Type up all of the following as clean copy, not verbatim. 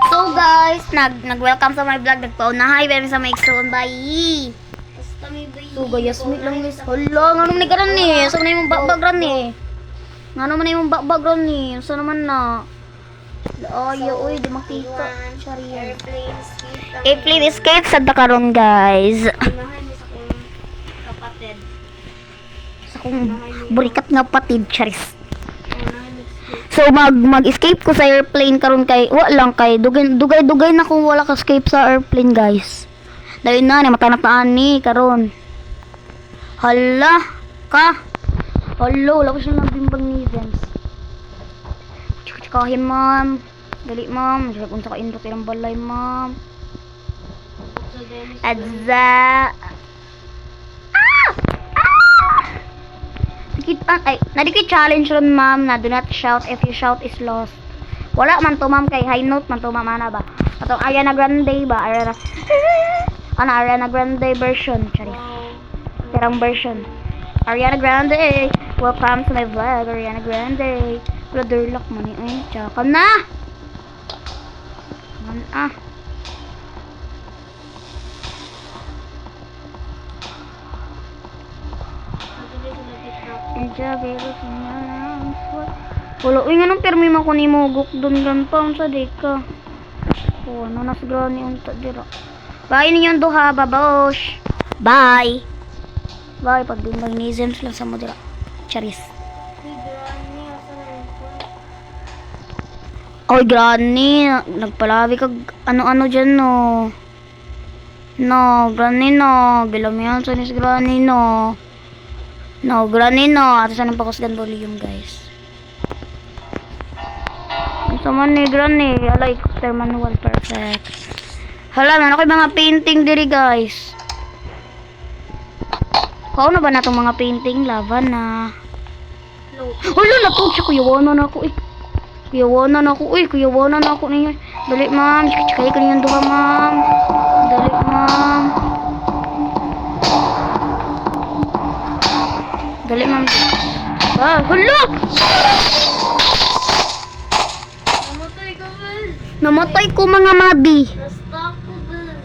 So guys, nag-welcome sa my vlog. Nagpaunahay, pero sa may igsoon bayi. So guys, meet lang guys. Hala, nga naman ni karon ni. Saan na yung bagbag ran ni? Nga naman na yung bagbag ran ni. Saan naman na? Ay, uy, di makita. Sorry. Airplane escape sa karon guys. Sa kong burikat nga patid, charis. So mag-escape ko sa airplane karon kay wa lang kay dugay na kung wala ka escape sa airplane guys. Dahil na matanap na ani karon. Hala ka. Hello, wala ko siya nabimbang ni Zems. Chikahin ma'am. Dali ma'am, diyan unsa ka indot ilang balay ma'am. Adza. Ay, nadiki challenge ron ma'am na do not shout if you shout is lost. Wala man to ma'am kay high note man to ma'am ana ba. Atong Ariana Grande ba? Ariana Grande version, charis. Terang version. Ariana Grande, welcome to my vlog, Ariana Grande. Brother lock man ni ay, tsaka na. Man wala, uy nga nang permi man ko ni mogok doon gan pa sa deka. Oh, ano nas grani unta dira. Bye ninyong duha, babosh. Bye. Bye pag din magnesium lang sa mo dira. Charis. Oy, granny, nagpalabi kag ano-ano dyan, no. No, granny, no. Bilang yan sa nis granny, no. No, granny, no. At saan ang pakusgan volume, guys. Ito man ni granny. Alay, after manual, perfect. Hala, man ako yung mga painting diri, guys. Kau na ba na itong mga painting? Laban na. Hala, naku, siya kuyawanan ako, eh. Kuyawanan ako, uy, kuyawanan ako ninyo. Dali, ma'am. Chikay ko ninyo duha, ma'am. Dali, ma'am. Dali, ma'am. Ah, hala! Namatay ka, Bel. Namatay ko, mga mabi. Na-stuck ko, Bel.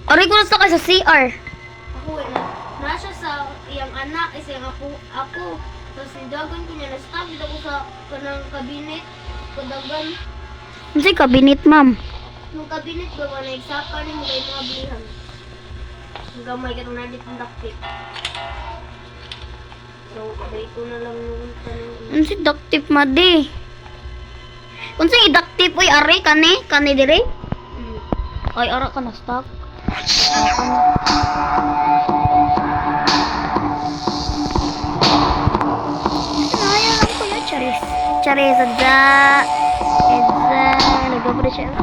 Aray ko nasa ka sa CR. Ako, nasa sa iyang anak, isa yung ako. Tapos nidagan ko niya, na-stuck dito ko sa kanang kabinet. Kadagan. Ano sa'yo kabinet, ma'am? Nung kabinet ko, wala nagsaka rin mo kayo mga bilihan. Ang gamay ka nung nalit ang daktit. So, dito na lang yung tanong. Ano si duct tape, madi? Kung sa'yo duct tape, uy, aray, kani? Kani dire? Ay, ara ka na, stop. Ayaw lang ko yun, charis. Charis, adza. Edza. Nagpapre siya.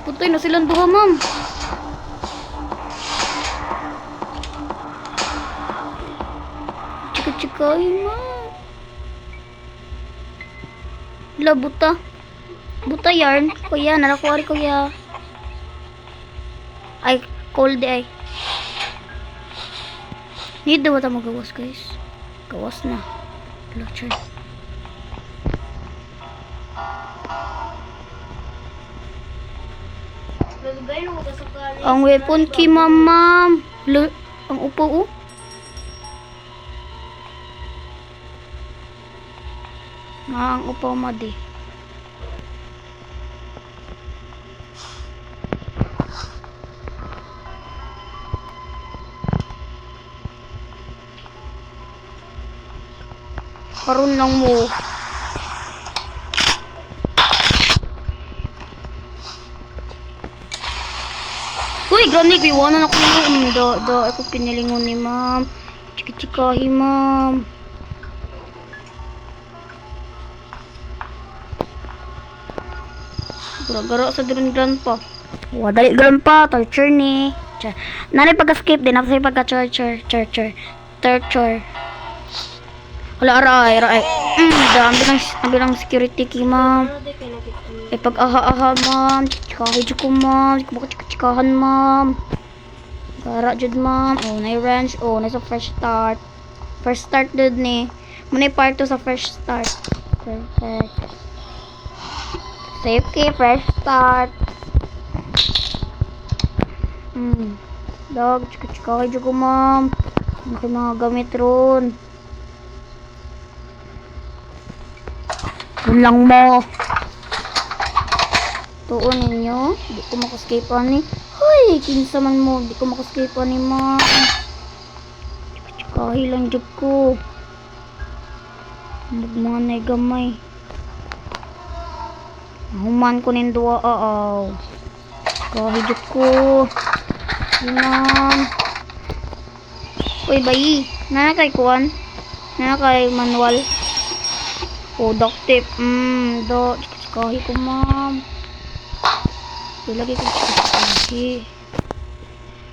Putoy na silang duha, ma'am. Chika-chikay, ma'am. La, buta. Buta yarn. Kuya, nalakuwari kuya. Ay, cold ay. Need daw ata magawas, guys. Gawas na. Lecture. Nalugay na ko sa kanin. Ang weapon key, ma'am. Ang upo, oh. Ang upo, madi. Karon lang mo. Uy, granny, iwanan ako yun. Ako pinilingon ni ma'am. Chika-chikahi, ma'am. Gara-gara sa din grandpa. Wadali grandpa, torture ni. Nanay pagka-skip din, ako sa'yo pagka-torture. Wala, aray. Dami lang security key, ma'am. Eh, pag aha-aha, ma'am. Chikahi dyan ko, ma'am. Chikahan, ma'am. Gara dyan, ma'am. Oh, na-range. Oh, nasa fresh start. First start dun ni. Muna part 2 sa fresh start. Perfect. Safety, fresh start. Dog, chika-chika kayo ko, ma'am. Ano kayo mga gamit ron? Yun lang mo. Tuon ninyo. Di ko makaskip ani. Hoy, kinsa man mo. Di ko makaskip ani, ma'am. Chika-chika lang jud ko. Mga nay gamay. Human ko nin duwa aaw. Kahidot ko. Ma'am. Uy, bayi. Nana kay kuan? Nana kay manual? O, duct tape. Do. Kahi ko, ma'am. Ilagay ko chikahi.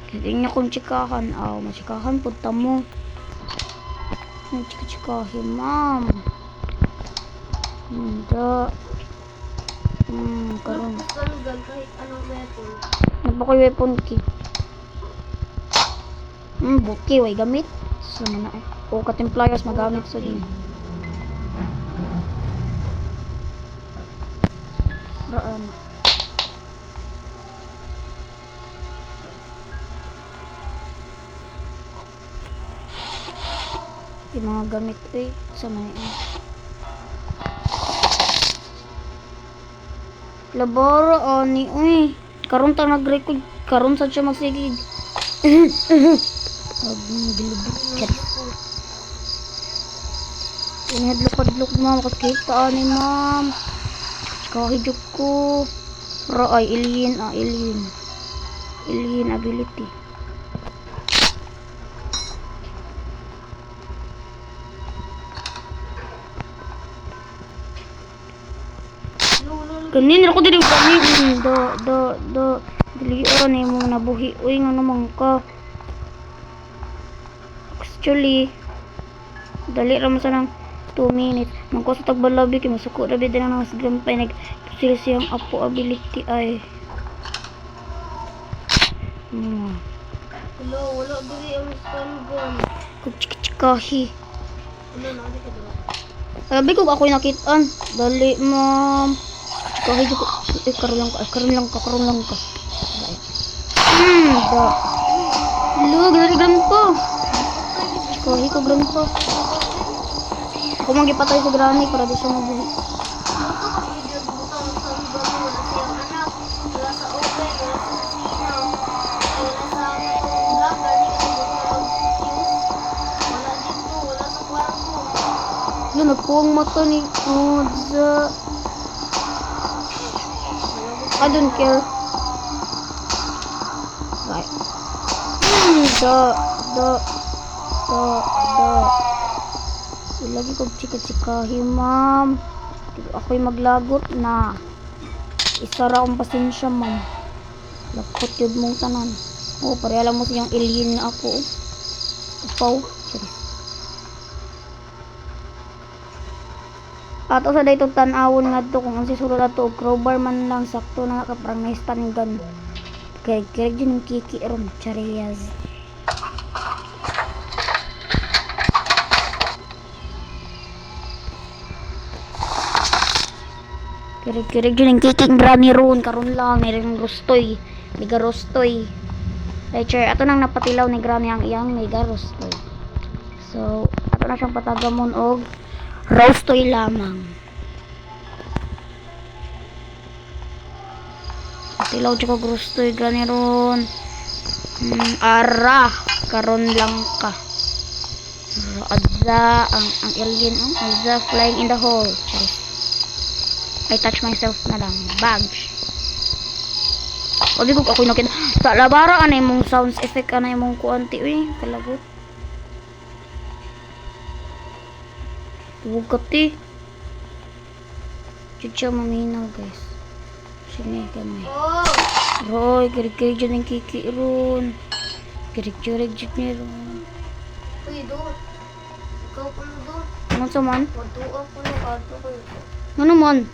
Kasi niya kong chikahan. Aw, machikahan. Punta mo. Chikahi, ma'am. Do. Karon. Kalugan kahit anong weapon. Nagpakoy weapon ki. Buki, way gamit. So, na eh. O, ka-templiers magamit sa din. Raan. Yung mga gamit eh. Sa mga eh. Labara, ani, uy. Karon ta nag-record. Karon sa siya magsigig. Bilibot. Inihadlok-hadlok, ma'am. Kakita, ani, ma'am. Kahidok ko. Ay, alien, alien. Alien ability. Kanin ako dili ganin. Do. Dili ni mo nabuhi. Uy, nga naman ka. Actually, dali ra man sa nang 2 minutes. Mangko sa tagbalabi kay masuko ra bid na mas gampay nagpusil siyang apo ability ay. Hello, wala dili ang stun gun. Kuchikahi. Ano na di ka dala? Sabi ko ako'y nakitaan. Dali, ma'am. Kahit ko, karon lang ka. Da. Hello, gran po. Kahit ko gran po. Ako magipatay sa granny para di siya mabuhi. Video butang sa gun wala siyang anak. Wala sa open, wala sa kusina. Wala sa vlog, gani ka butang views. Wala dito, wala sa kwarto. Yun, nagpuwang mata ni Odza. I don't care. Right. Da. Ilagi ko chika-chikahi, ma'am. Ako'y maglagot na. Isara akong pasensya, ma'am. Lakot yun mong tanan. Oh, pareha lang mo siyang alien na ako. Upaw. Sorry. Ato sa daytong tan-awon nga to kung ang sisulod ato og crowbar man lang sakto na nakaprang na stun gun. Kay kirek din yung kiki ron, chariyas. Kirek din yung kiki granny ron karon lang mayroong rostoy, mega rostoy. Teacher, ato nang napatilaw ni granny ang iyang mega rostoy. So, ato na siyang patagamon og rostoy lamang. Tilaw siya kong rostoy gani ron. Ara, karon lang ka. Adza, ang alien, Adza flying in the hole. Charis. I touch myself na lang. Bags. Sabi ko ako'y nakita. Sa labara, anay mong sounds effect, anay mong kuanti. Uy, kalagot. Bugati. Chucha maminaw, guys. Sini kami. Oh! Roy, kirig-kirig dyan ang kiki ron. Kirig-kirig dyan niya ron. Uy, do. Ikaw pa mo do. Ano sa man? Patuwa ko na kato ko. Ano man?